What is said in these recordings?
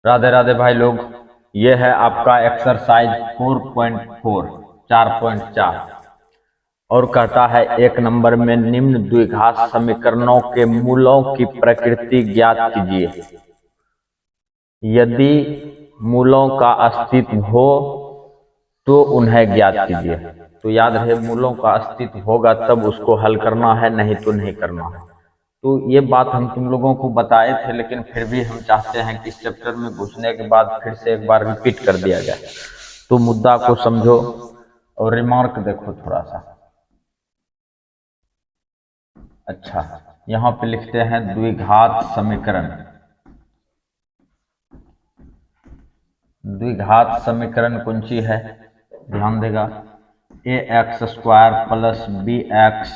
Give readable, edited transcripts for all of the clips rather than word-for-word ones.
राधे राधे भाई लोग। ये है आपका एक्सरसाइज 4.4 4.4 और कहता है एक नंबर में निम्न द्विघात समीकरणों के मूलों की प्रकृति ज्ञात कीजिए। यदि मूलों का अस्तित्व हो तो उन्हें ज्ञात कीजिए। तो याद रहे, मूलों का अस्तित्व होगा तब उसको हल करना है, नहीं तो नहीं करना है। तो ये बात हम तुम लोगों को बताए थे, लेकिन फिर भी हम चाहते हैं कि इस चैप्टर में घुसने के बाद फिर से एक बार रिपीट कर दिया जाए। तो मुद्दा को समझो और रिमार्क देखो थोड़ा सा। अच्छा, यहाँ पे लिखते हैं द्विघात समीकरण। द्विघात समीकरण कौन सी है? ध्यान देगा, ax² plus bx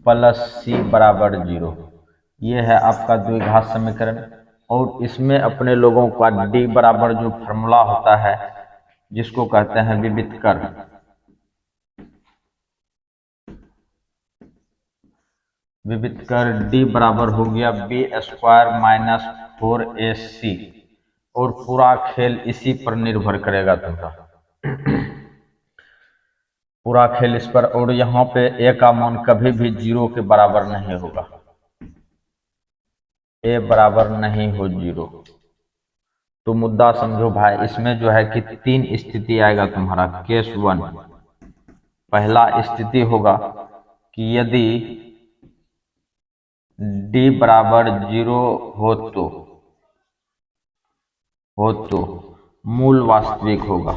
plus c बराबर 0। ये है आपका द्विघात समीकरण। और इसमें अपने लोगों का d बराबर जो फॉर्मूला होता है जिसको कहते हैं विवितकर, विवितकर d बराबर हो गया b² माइनस 4ac। और पूरा खेल इसी पर निर्भर करेगा तुम्हारा, पूरा खेल इस पर। और यहाँ पे a का मान कभी भी 0 के बराबर नहीं होगा, a बराबर नहीं हो 0। तो मुद्दा समझो भाई, इसमें जो है कि 3 स्थिति आएगा तुम्हारा। केस 1, पहला स्थिति होगा कि यदि d बराबर 0 हो तो मूल वास्तविक होगा,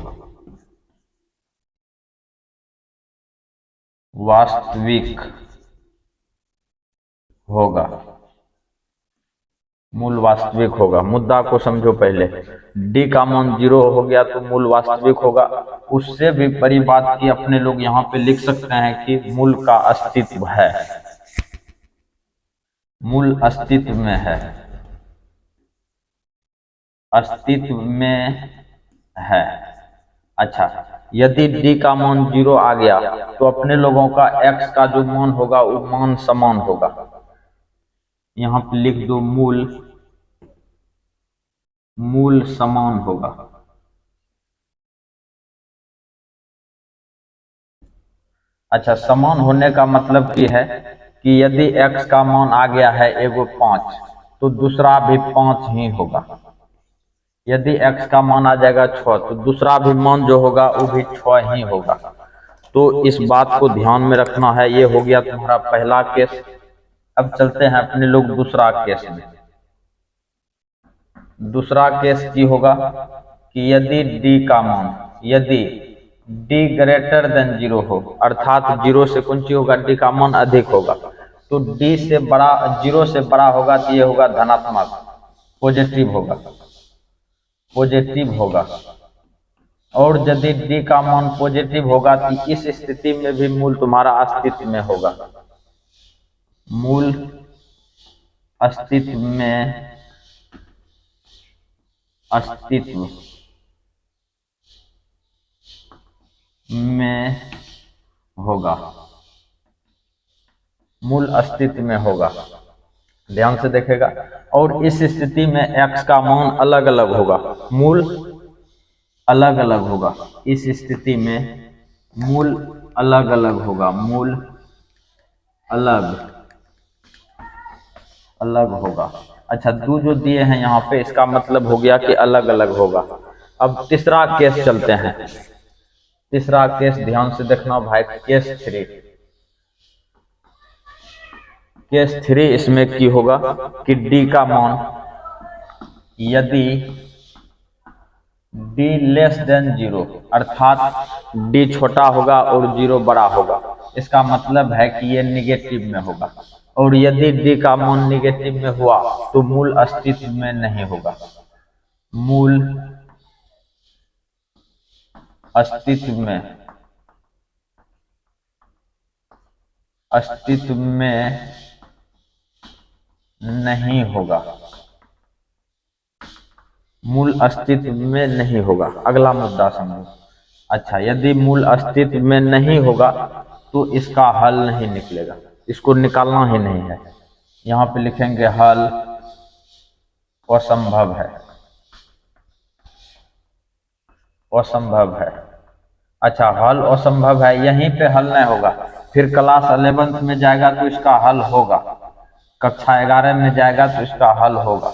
वास्तविक होगा, मूल वास्तविक होगा। मुद्दा को समझो पहले, d का मान 0 हो गया तो मूल वास्तविक होगा। उससे भी बड़ी बात की अपने लोग यहाँ पे लिख सकते हैं कि मूल का अस्तित्व है, मूल अस्तित्व में है, अस्तित्व में है। अच्छा, यदि d का मान 0 आ गया तो अपने लोगों का x का जो मान होगा वो मान समान होगा। यहाँ पे लिख दो मूल समान होगा। अच्छा, समान होने का मतलब ये है कि यदि x का मान आ गया है एगो 5 तो दूसरा भी 5 ही होगा। यदि x का मान आ जाएगा 6 तो दूसरा भी मान जो होगा वो भी 6 ही होगा। तो इस बात को ध्यान में रखना है। ये हो गया तुम्हारा पहला केस। अब चलते हैं अपने लोग दूसरा केस में। दूसरा केस की होगा कि यदि d का मान, यदि d ग्रेटर देन 0 हो, अर्थात 0 से कौन सी होगा, d का मान अधिक होगा। तो d से बड़ा, 0 से बड़ा होगा तो ये होगा धनात्मक, पॉजिटिव होगा, पॉजिटिव होगा। और यदि d का मान पॉजिटिव होगा तो इस स्थिति में भी मूल तुम्हारा अस्तित्व में होगा, मूल अस्तित्व में, अस्तित्व में होगा, मूल अस्तित्व में होगा। ध्यान से देखेगा। और इस स्थिति में x का मान अलग अलग होगा, मूल अलग अलग होगा। इस स्थिति में मूल अलग अलग होगा, मूल अलग अलग होगा। अच्छा, दो जो दिए हैं यहाँ पे, इसका मतलब हो गया कि अलग अलग होगा। अब तीसरा केस चलते हैं। तीसरा केस ध्यान से देखना भाई, केस 3। केस 3 इसमें की होगा कि d का मान, यदि d लेस देन 0, अर्थात d छोटा होगा और 0 बड़ा होगा, इसका मतलब है कि ये निगेटिव में होगा। और यदि d का मान निगेटिव में हुआ तो मूल अस्तित्व में नहीं होगा, मूल अस्तित्व में, अस्तित्व में नहीं होगा, मूल अस्तित्व में नहीं होगा। अगला मुद्दा समझो। अच्छा, यदि मूल अस्तित्व में नहीं होगा तो इसका हल नहीं निकलेगा, इसको निकालना ही नहीं है। यहाँ पे लिखेंगे हल असंभव है, असंभव है। अच्छा, हल असंभव है, यहीं पे हल नहीं होगा, फिर क्लास 11th में जाएगा तो इसका हल होगा, कक्षा 11 में जाएगा तो इसका हल होगा।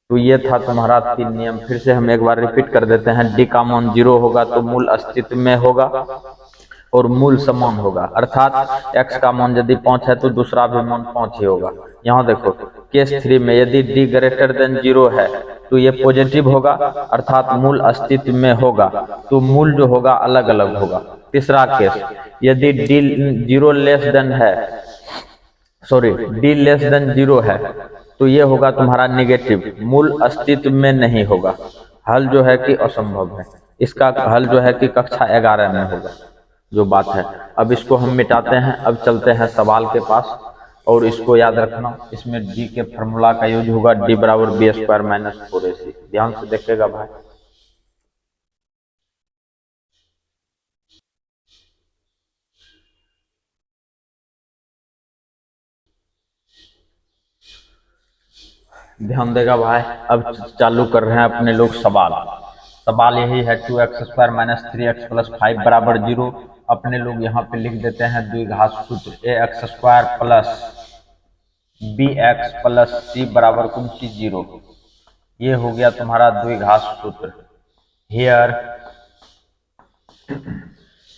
तो ये था तुम्हारा 3 नियम। फिर से हम एक बार रिपीट कर देते हैं। डी का मान 0 होगा तो मूल अस्तित्व में होगा और मूल समान होगा, अर्थात x का मान यदि 5 है तो दूसरा भी मान 5 ही होगा। यहाँ देखो केस 3 में यदि d ग्रेटर देन 0 है तो ये पॉजिटिव होगा, अर्थात मूल अस्तित्व में होगा, तो मूल जो होगा अलग अलग होगा। तीसरा केस, यदि d 0 लेस देन है, सॉरी d लेस देन 0 है तो ये होगा तुम्हारा नेगेटिव, मूल अस्तित्व में नहीं होगा। हल जो है कि असंभव है, इसका हल जो है कि कक्षा 11 में होगा, जो बात है। अब इसको हम मिटाते हैं, अब चलते हैं सवाल के पास। और इसको याद रखना, इसमें डी के फॉर्मूला का यूज होगा, डी बराबर बी स्क्वायर माइनस 4ac। ध्यान से देखिएगा भाई। ध्यान देगा भाई। अब चालू कर रहे हैं अपने लोग सवाल। सवाल यही है, 2x square minus 3x plus 5 बराबर 0। अपने लोग यहाँ पे लिख देते हैं द्विघात सूत्र, ax square plus bx plus c बराबर कौन सी 0। ये हो गया तुम्हारा द्विघात सूत्र। हियर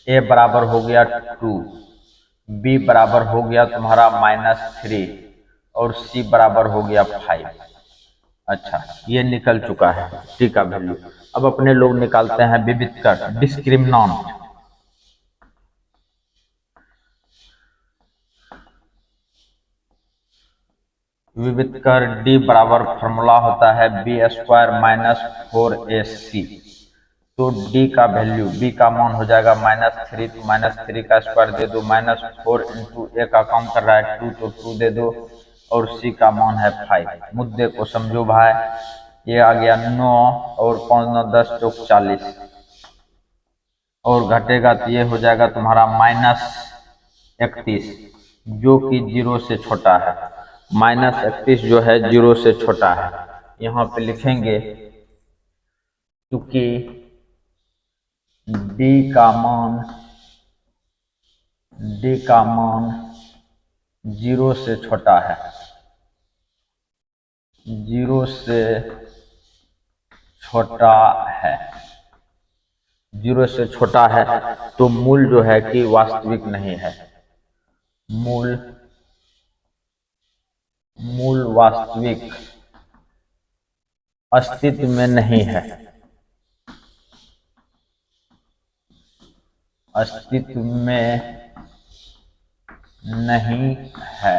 a बराबर हो गया 2, b बराबर हो गया तुम्हारा -3 और c बराबर हो गया 5। अच्छा, ये निकल चुका है टी का वैल्यू। अब अपने लोग निकालते हैं विविधकर, डिस्क्रिमिनेंट। विविधकर डी बराबर फॉर्मूला होता है बी स्क्वायर माइनस 4ac। तो डी का वैल्यू, बी का मान हो जाएगा -3, तो -3 का स्क्वायर दे दो, -4 इंटू ए का काम कर रहा है 2 तो 2 दे दो, और सी का मान है 5। मुद्दे को समझो भाई। ये आ गया 9 और 5 9 10 चौक 40, और घटेगा तो ये हो जाएगा तुम्हारा -31, जो कि 0 से छोटा है। -31 जो है 0 से छोटा है। यहाँ पे लिखेंगे क्योंकि डी का मान 0 से छोटा है, 0 से छोटा है, 0 से छोटा है, तो मूल जो है कि वास्तविक नहीं है। मूल वास्तविक अस्तित्व में नहीं है, अस्तित्व में नहीं है।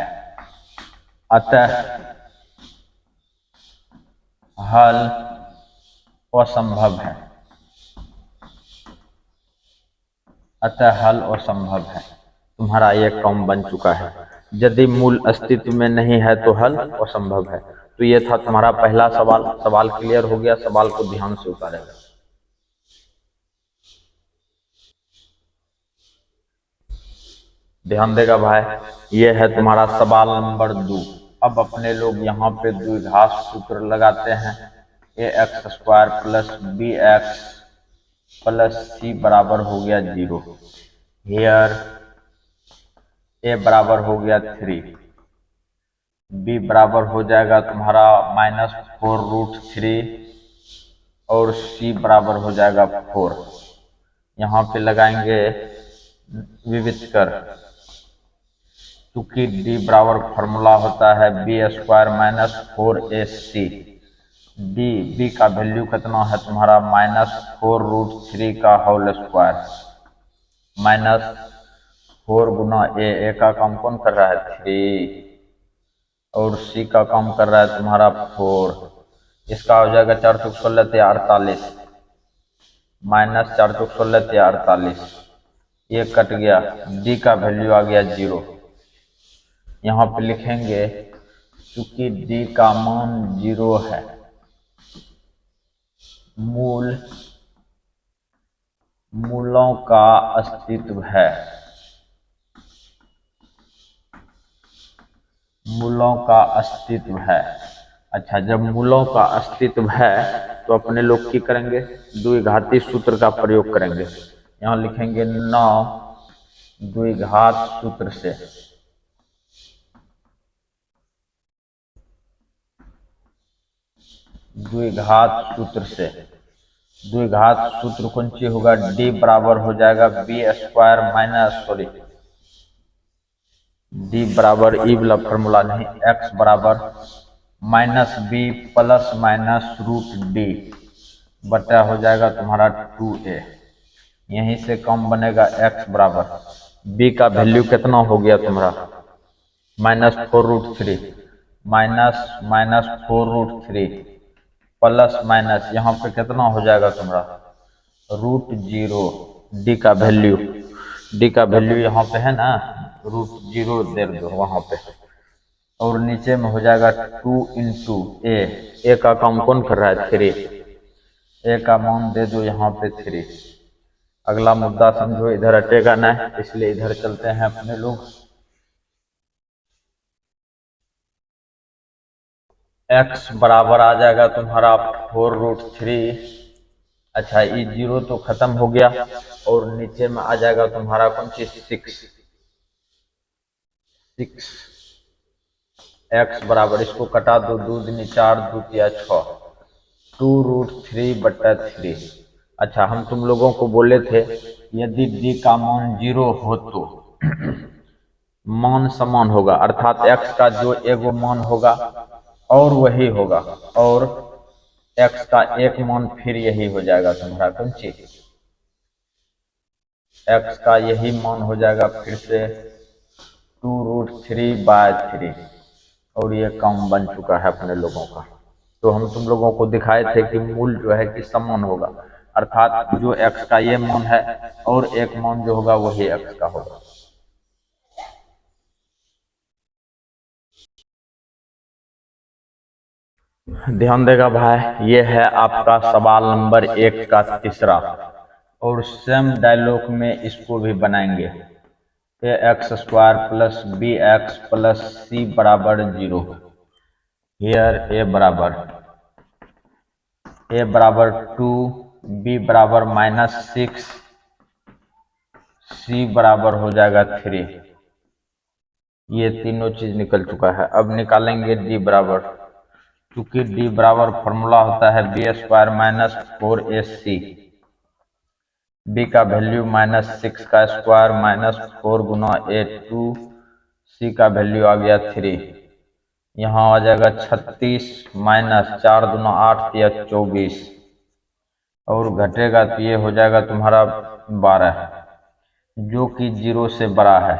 अतः हल असंभव है, अतः हल असंभव है। तुम्हारा ये काम बन चुका है। यदि मूल अस्तित्व में नहीं है तो हल असंभव है। तो ये था तुम्हारा पहला सवाल। सवाल क्लियर हो गया? सवाल को ध्यान से उतारेगा। ध्यान देगा भाई। ये है तुम्हारा सवाल नंबर 2। अब अपने लोग यहाँ पे द्विघात सूत्र लगाते हैं। ax square plus bx plus c बराबर हो गया 0। हियर a बराबर हो गया 3, b बराबर हो जाएगा तुम्हारा -4√3 और c बराबर हो जाएगा 4। यहाँ पे लगाएंगे विविधकर, क्योंकि d बराबर फॉर्मूला होता है b square minus 4ac। b का वैल्यू कितना है तुम्हारा -4√3 का होल स्क्वायर, -4 गुना a का काम कौन कर रहा है 3, और c का काम कर रहा है तुम्हारा 4। इसका हो जाएगा 4 चौक 16 48, -4 चौक 16 48, ये कट गया, d का वैल्यू आ गया 0। यहाँ पे लिखेंगे क्योंकि d का मान 0 है, मूलों का अस्तित्व है, मूलों का अस्तित्व है। अच्छा, जब मूलों का अस्तित्व है तो अपने लोग की करेंगे, द्विघाती सूत्र का प्रयोग करेंगे। यहाँ लिखेंगे 9 द्विघात सूत्र से, द्विघात सूत्र से, द्विघात सूत्र कौन सी होगा, डी बराबर हो जाएगा b square minus, sorry d बराबर ई वाला फॉर्मूला नहीं, एक्स बराबर minus b plus minus root d बटा हो जाएगा तुम्हारा 2a। यहीं से कम बनेगा एक्स बराबर, बी का वैल्यू कितना हो गया तुम्हारा -4√3, माइनस माइनस 4√3 प्लस माइनस यहाँ पे कितना हो जाएगा तुम्हारा √0। डी का वैल्यू, डी का वैल्यू यहाँ पे है ना, √0 दे दो वहां पे, और नीचे में हो जाएगा 2 इंटू ए का काम कौन कर रहा है 3, ए का मान दे दो यहाँ पे 3। अगला मुद्दा समझो, इधर हटेगा ना, इसलिए इधर चलते हैं अपने लोग। x बराबर आ जाएगा तुम्हारा 4√3, अच्छा ये 0 तो खत्म हो गया, और नीचे में आ जाएगा तुम्हारा कौन सी 6 x बराबर, इसको कटा दो, 2 दूनी 4, 2 तिया 6, 2√3/3। अच्छा हम तुम लोगों को बोले थे यदि d का मान 0 हो तो मान समान होगा, अर्थात x का जो एगो मान होगा और वही होगा, और x का एक मान फिर यही हो जाएगा तुम्हारा कौन सी, x का यही मान हो जाएगा फिर से 2√3/3, और ये काम बन चुका है अपने लोगों का। तो हम तुम लोगों को दिखाए थे कि मूल जो है कि समान होगा, अर्थात जो x का ये मान है और एक मान जो होगा वही x का होगा। ध्यान देगा भाई, ये है आपका सवाल नंबर 1 का तीसरा, और सेम डायलॉग में इसको भी बनाएंगे। ax² plus bx plus c बराबर 0, हियर a बराबर 2, b बराबर -6, c बराबर हो जाएगा 3। ये तीनों चीज निकल चुका है। अब निकालेंगे d बराबर, क्योंकि d बराबर फॉर्मूला होता है b² माइनस 4ac, b का वैल्यू -6 का स्क्वायर माइनस 4 गुना a2, c का वैल्यू आ गया 3, यहाँ आ जाएगा 36 माइनस 4 दूना 8 या 24, और घटेगा तो ये हो जाएगा तुम्हारा 12, जो कि 0 से बड़ा है।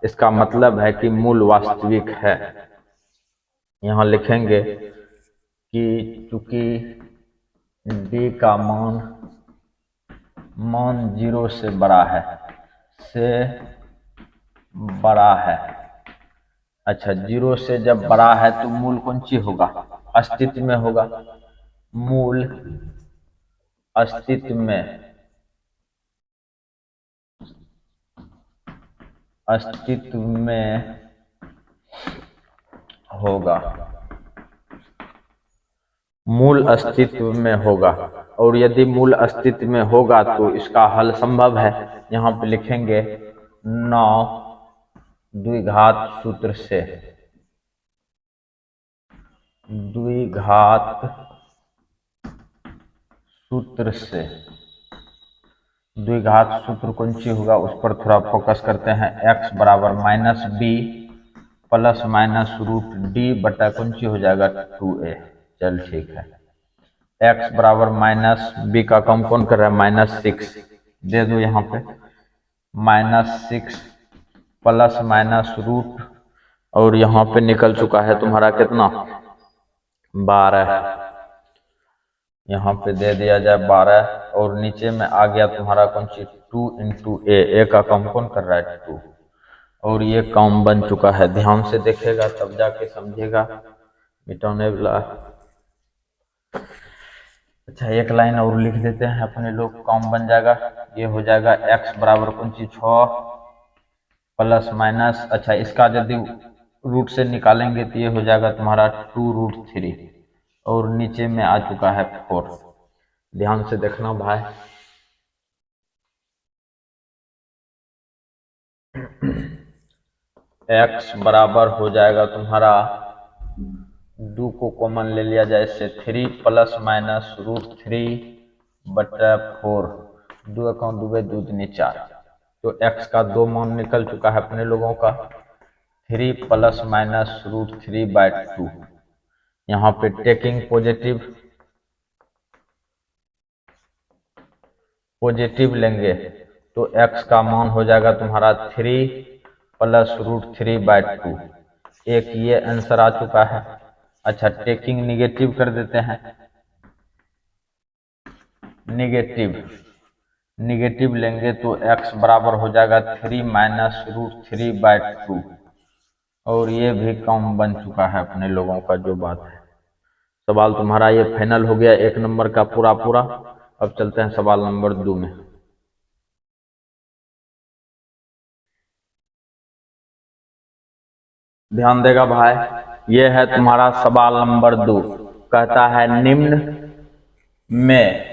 इसका मतलब है कि मूल वास्तविक है। यहाँ लिखेंगे कि चूंकि d का मान 0 से बड़ा है, अच्छा 0 से जब बड़ा है तो मूल कौन सी होगा, अस्तित्व में होगा, मूल अस्तित्व में होगा, मूल अस्तित्व में होगा। और यदि मूल अस्तित्व में होगा तो इसका हल संभव है। यहाँ पे लिखेंगे 9 द्विघात सूत्र से, द्विघात सूत्र कौन सी होगा उस पर थोड़ा फोकस करते हैं। x बराबर -b प्लस माइनस √d बटा कौन सी हो जाएगा 2a। चल ठीक है, x बराबर -b का कम कौन कर रहा है -6, दे दो यहाँ पे -6 प्लस माइनस रूट, और यहाँ पे निकल चुका है तुम्हारा कितना 12, यहाँ पे दे दिया जाए 12, और नीचे में आ गया तुम्हारा कौन सी 2 इंटू ए का काम कौन कर रहा है 2, और ये काम बन चुका है। ध्यान से देखेगा तब जाके समझेगा मिटाने वाला। अच्छा एक लाइन और लिख देते हैं अपने लोग, काम बन जाएगा। ये हो जाएगा x बराबर कौन सी 6 प्लस माइनस, अच्छा इसका यदि रूट से निकालेंगे तो ये हो जाएगा तुम्हारा 2√3, और नीचे में आ चुका है 4। ध्यान से देखना भाई। x बराबर हो जाएगा तुम्हारा, 2 को कॉमन ले लिया जाए इससे 3 प्लस माइनस √3/4, 2 अकाउंट 2 2 दूनी 4। तो x का 2 मान निकल चुका है अपने लोगों का, 3 प्लस माइनस √3/2। यहाँ पे टेकिंग पॉजिटिव लेंगे तो x का मान हो जाएगा तुम्हारा 3 प्लस √3/2। एक ये आंसर आ चुका है। अच्छा, टेकिंग निगेटिव कर देते हैं, निगेटिव लेंगे तो x बराबर हो जाएगा 3 माइनस √3/2। और ये भी कम बन चुका है अपने लोगों का जो बात है। सवाल तुम्हारा ये फाइनल हो गया 1 नंबर का पूरा। अब चलते हैं सवाल नंबर 2 में। ध्यान देगा भाई, ये है तुम्हारा सवाल नंबर 2। कहता है निम्न में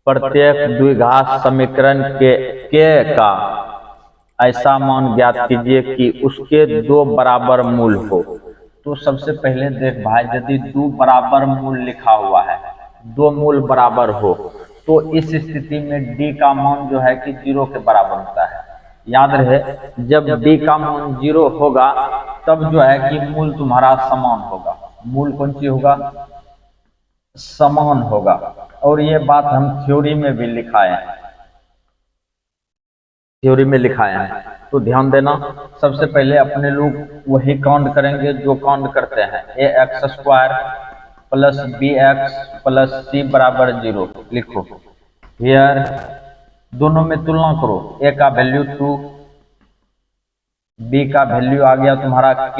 प्रत्येक द्विघात समीकरण के का ऐसा मान ज्ञात कीजिए कि उसके 2 बराबर मूल हो। तो सबसे पहले देख भाई, यदि 2 बराबर मूल लिखा हुआ है, 2 मूल बराबर हो, तो इस स्थिति में d का मान जो है कि 0 के बराबर होता है। याद रहे, जब d का मान 0 होगा तब जो है कि मूल तुम्हारा समान होगा। मूल कौन सी होगा? समान होगा। और ये बात हम थ्योरी में भी लिखाए हैं, तो ध्यान देना। सबसे पहले अपने लोग वही काउंट करेंगे जो काउंट करते हैं, ax² plus bx plus c बराबर 0 लिखो। हियर दोनों में तुलना करो, a का वैल्यू 2, b का वैल्यू आ गया तुम्हारा k,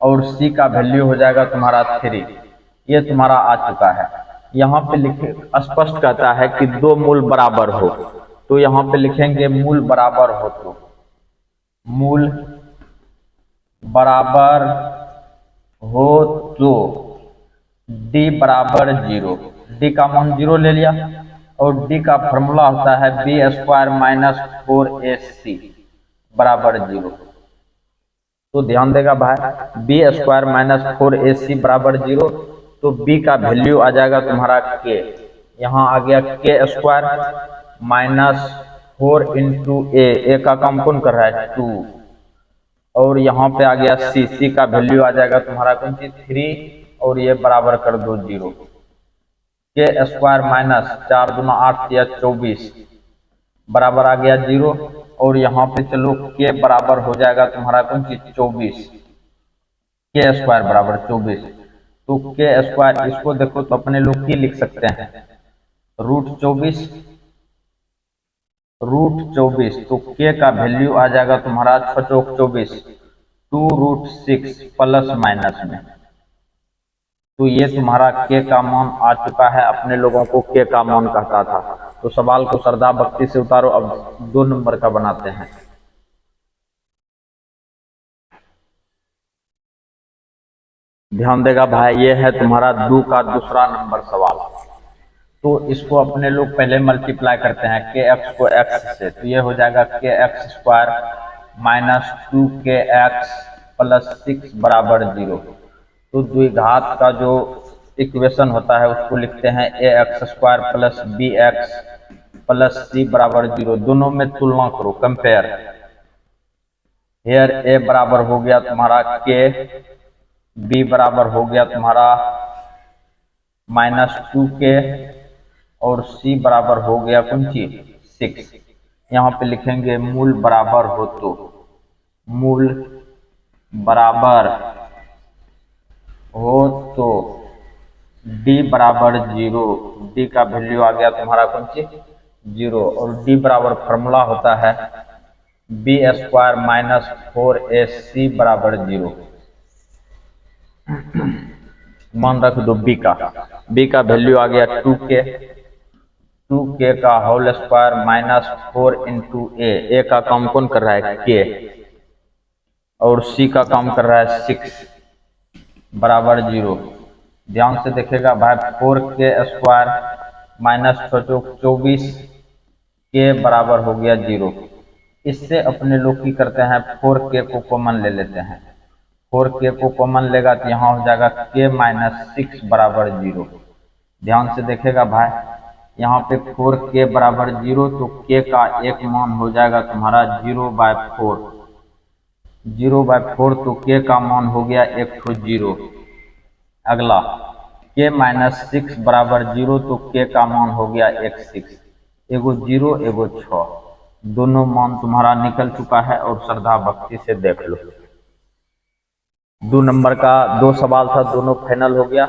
और c का वैल्यू हो जाएगा तुम्हारा 3। ये तुम्हारा आ चुका है। यहाँ पे लिखे स्पष्ट कहता है कि 2 मूल बराबर हो, तो यहाँ पे लिखेंगे मूल बराबर हो, तो मूल बराबर हो तो d बराबर 0, d का मान 0 ले लिया, और d का फॉर्मूला होता है b² माइनस 4ac बराबर 0। तो ध्यान देगा भाई, b² माइनस 4ac बराबर 0, तो b का वैल्यू आ जाएगा तुम्हारा k। यहाँ आ गया k² माइनस 4 इंटू a का काम कौन कर रहा है? 2। और यहाँ पे आ गया c का वैल्यू आ जाएगा तुम्हारा कौन सी? 3, और ये बराबर कर दो 0। k² माइनस 4 दूना 8 या 24 बराबर आ गया 0। और यहाँ पे चलो k बराबर हो जाएगा तुम्हारा कौन सी? 24। k² बराबर 24, तो k², इसको देखो तो अपने लोग की लिख सकते हैं, √24, तो k का वैल्यू आ जाएगा तुम्हारा 6×24, 2√6 प्लस माइनस में। तो ये तुम्हारा k का मान आ चुका है। अपने लोगों को k का मान कहता था। तो सवाल को श्रद्धा भक्ति से उतारो। अब 2 नंबर का बनाते हैं। ध्यान देगा भाई, ये है तुम्हारा 2 का दूसरा नंबर सवाल। तो इसको अपने लोग पहले मल्टीप्लाई करते हैं, kx को x से, तो ये हो जाएगा kx² माइनस 2kx प्लस 6 बराबर 0। तो द्विघात का जो इक्वेशन होता है उसको लिखते हैं ax² plus bx plus c बराबर 0। दोनों में तुलना करो, कंपेयर। हेयर a बराबर हो गया तुम्हारा k, b बराबर हो गया तुम्हारा माइनस 2k, और c बराबर हो गया कौन सी? 6। यहाँ पे लिखेंगे मूल बराबर हो तो, मूल बराबर हो तो d बराबर 0, d का वैल्यू आ गया तुम्हारा कौन सी? 0। और d बराबर फॉर्मूला होता है b² माइनस 4ac बराबर 0। मान रख दो b का वैल्यू आ गया 2k का whole square minus 4 into a का काम कौन कर रहा है? k, और c का काम कर रहा है 6 बराबर 0। ध्यान से देखेगा भाई, 4k² माइनस 24 के बराबर हो गया 0। इससे अपने लोग की करते हैं, 4k को कॉमन ले लेते हैं। 4k को कॉमन लेगा तो यहाँ हो जाएगा k-6 बराबर 0। ध्यान से देखेगा भाई, यहाँ पे 4k बराबर 0, तो k का एक मान हो जाएगा तुम्हारा 0/4। 0/4 तो k का मान हो गया 0। अगला k-6 बराबर 0, तो k का मान हो गया 6। एगो 0 एगो 6, दोनों मान तुम्हारा निकल चुका है और श्रद्धा भक्ति से देख लो। 2 नंबर का 2 सवाल था, दोनों फाइनल हो गया।